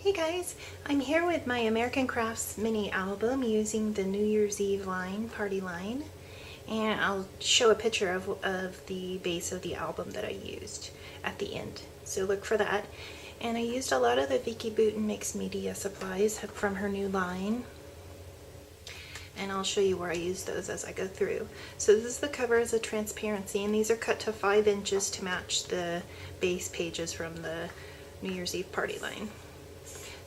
Hey guys, I'm here with my American Crafts mini album using the New Year's Eve line, party line, and I'll show a picture of the base of the album that I used at the end, so look for that. And I used a lot of the Vicki Boutin mixed media supplies from her new line, and I'll show you where I use those as I go through. So this is the cover as a transparency, and these are cut to 5 inches to match the base pages from the New Year's Eve party line.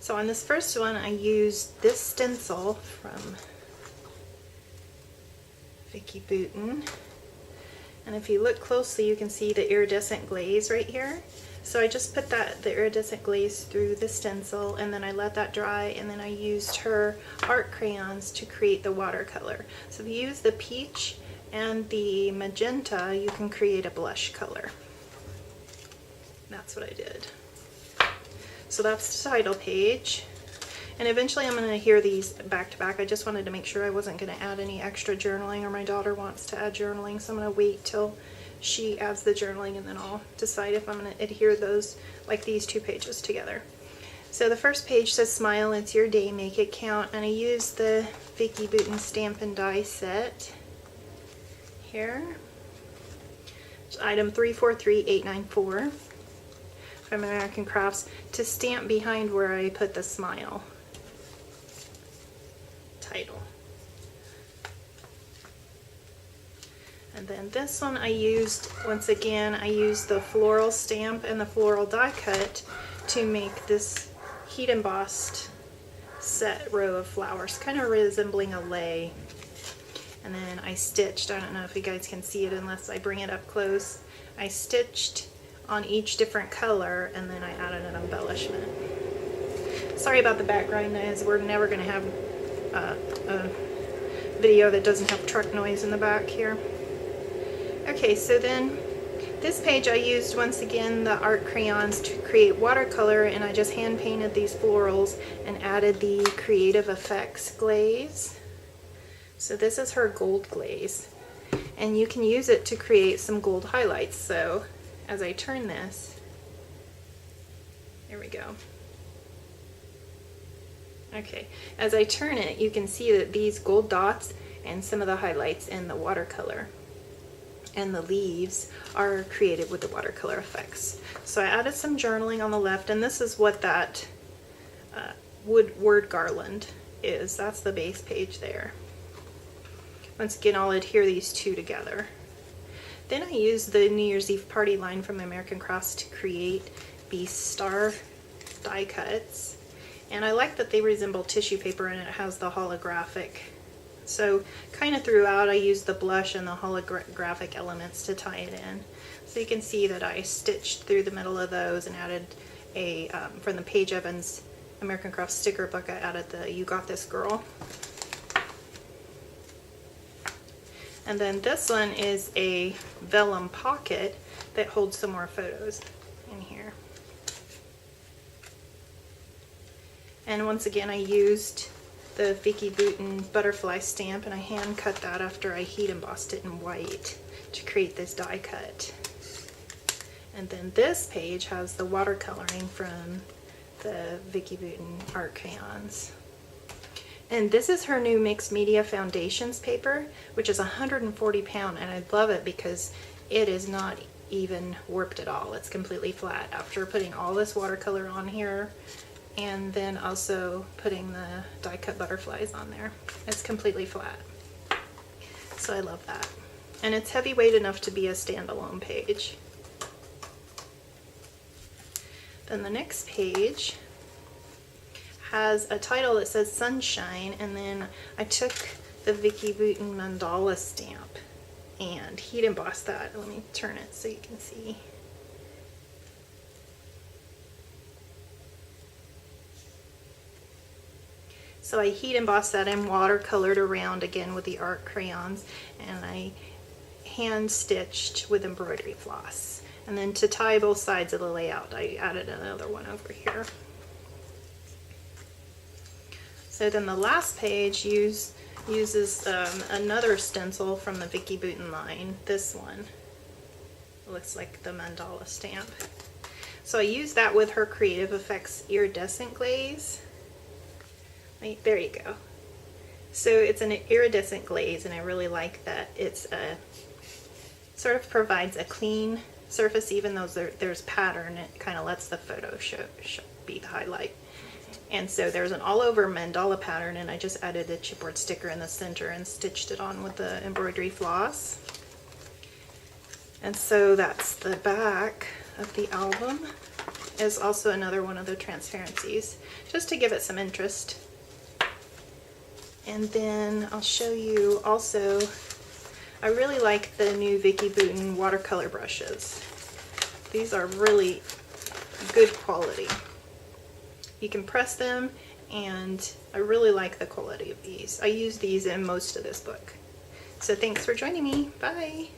So on this first one, I used this stencil from Vicki Boutin. And if you look closely, you can see the iridescent glaze right here. So I just put the iridescent glaze through the stencil, and then I let that dry, and then I used her art crayons to create the watercolor. So if you use the peach and the magenta, you can create a blush color. That's what I did. So that's the title page, and eventually I'm going to adhere these back to back. I just wanted to make sure I wasn't going to add any extra journaling, or my daughter wants to add journaling, so I'm going to wait till she adds the journaling and then I'll decide if I'm going to adhere those, like these 2 pages together. So the first page says smile, it's your day, make it count, and I used the Vicki Boutin stamp and die set here. It's item 343894. From American Crafts, to stamp behind where I put the smile title. And then this one I used, once again, I used the floral stamp and the floral die cut to make this heat embossed set row of flowers, kind of resembling a lei. And then I stitched, I don't know if you guys can see it unless I bring it up close, I stitched on each different color, and then I added an embellishment. Sorry about the background noise. We're never going to have a video that doesn't have truck noise in the back here. Okay, so then this page I used once again the art crayons to create watercolor, and I just hand painted these florals and added the Creative Effects glaze. So this is her gold glaze, and you can use it to create some gold highlights. So as I turn this, there we go. Okay, as I turn it, you can see that these gold dots and some of the highlights in the watercolor and the leaves are created with the watercolor effects. So I added some journaling on the left, and this is what that word garland is. That's the base page there. Once again, I'll adhere these 2 together. Then I used the New Year's Eve party line from American Crafts to create these star die cuts. And I like that they resemble tissue paper, and it has the holographic. So kind of throughout I used the blush and the holographic elements to tie it in. So you can see that I stitched through the middle of those and added a, from the Paige Evans American Crafts sticker book, I added the You Got This Girl. And then this one is a vellum pocket that holds some more photos in here. And once again, I used the Vicki Boutin butterfly stamp, and I hand cut that after I heat embossed it in white to create this die cut. And then this page has the watercoloring from the Vicki Boutin art crayons. And this is her new mixed media foundations paper, which is 140 pound, and I love it because it is not even warped at all. It's completely flat after putting all this watercolor on here, and then also putting the die cut butterflies on there. It's completely flat. So I love that. And it's heavyweight enough to be a standalone page. Then the next page has a title that says Sunshine, and then I took the Vicki Boutin mandala stamp and heat embossed that. Let me turn it so you can see. So I heat embossed that and watercolored around again with the art crayons, and I hand stitched with embroidery floss. And then to tie both sides of the layout, I added another one over here. So then the last page uses another stencil from the Vicki Boutin line, this one. It looks like the mandala stamp. So I used that with her Creative Effects Iridescent Glaze. Right, there you go. So it's an iridescent glaze, and I really like that it's a sort of provides a clean surface, even though there's pattern. It kind of lets the photo be the highlight. And so there's an all over mandala pattern, and I just added a chipboard sticker in the center and stitched it on with the embroidery floss. And so that's the back of the album. Is also another one of the transparencies, just to give it some interest. And then I'll show you also, I really like the new Vicki Boutin watercolor brushes. These are really good quality. You can press them, and I really like the quality of these. I use these in most of this book. So thanks for joining me. Bye.